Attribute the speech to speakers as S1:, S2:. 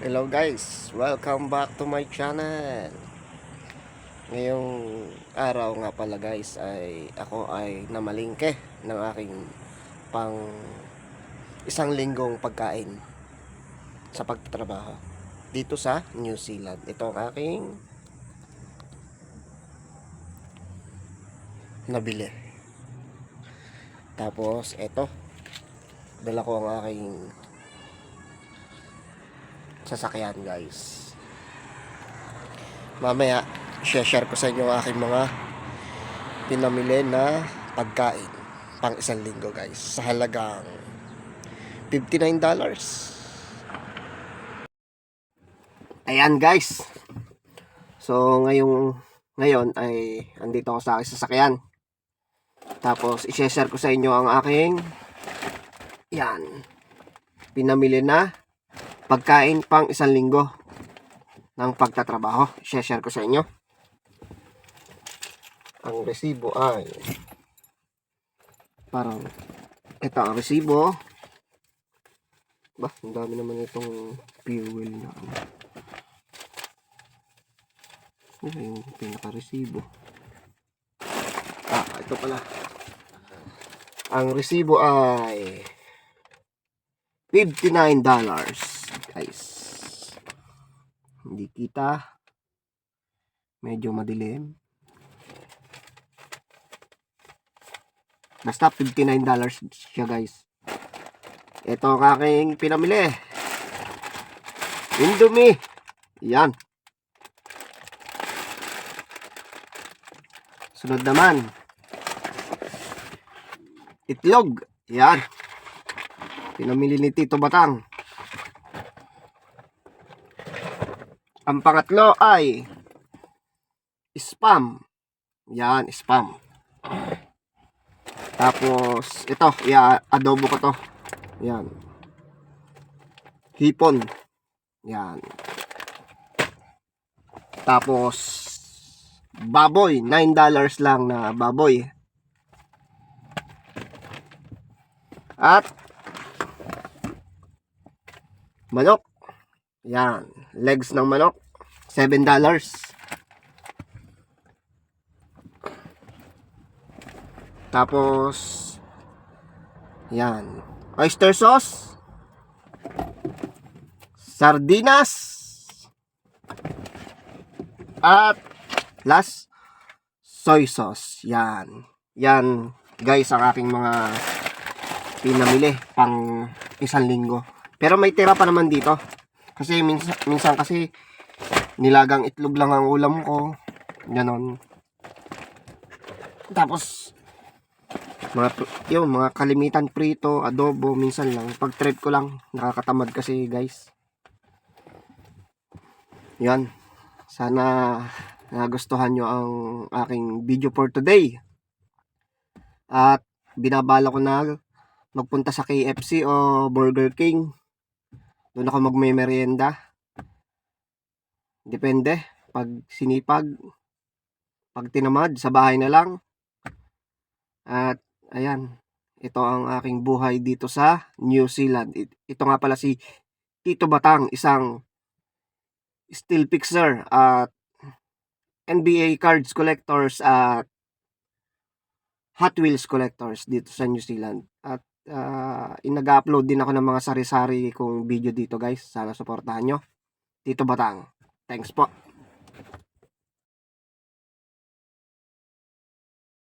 S1: Hello guys, welcome back to my channel. Ngayong araw nga pala guys ay ako ay namalingke ng aking pang isang linggong pagkain sa pagtatrabaho dito sa New Zealand. Ito ang aking nabili. Tapos ito, dala ko ang aking sasakyan guys. Mamaya share ko sa inyo ang aking mga pinamili na pagkain pang isang linggo guys sa halagang $59. Ayan guys. So ngayon ay andito ako sa aking sasakyan. Tapos i-share ko sa inyo ang aking pinamili na pagkain pang isang linggo ng pagtatrabaho. I-share ko sa inyo. Ang resibo ay parang ito ang resibo. Ang dami naman itong fuel na yung pinaka-resibo. Ito pala. Ang resibo ay $59 guys. Hindi kita, medyo madilim. Basta $59 siya guys. Ito ang aking pinamili. Indomie. Yan. Sunod naman, itlog. Yan. Pinamili ni Tito Batang. Ang pangatlo ay spam. Yan, spam. Tapos ito, adobo ko to. Yan. Hipon. Yan. Tapos baboy, $9 lang na baboy. At manok. Yan, legs ng manok, $7. Tapos yan, oyster sauce, sardinas, at last, soy sauce. Yan guys ang aking mga pinamili pang isang linggo. Pero may tira pa naman dito. Kasi minsan kasi nilagang itlog lang ang ulam ko. Ganon. Tapos mga kalimitan prito, adobo, minsan lang. Pag trip ko lang, nakakatamad kasi guys. Yan. Sana nagustuhan nyo ang aking video for today. At binabala ko na magpunta sa KFC o Burger King. Doon ako magme-merienda. Depende. Pag sinipag, pag tinamad, sa bahay na lang. At ayan, ito ang aking buhay dito sa New Zealand. Ito nga pala si Tito Batang, isang steel fixer at NBA cards collectors at Hot Wheels collectors dito sa New Zealand. At nag-upload din ako ng mga sari-sari kong video dito guys. Sana suportahan nyo. Tito Batang. Thanks po.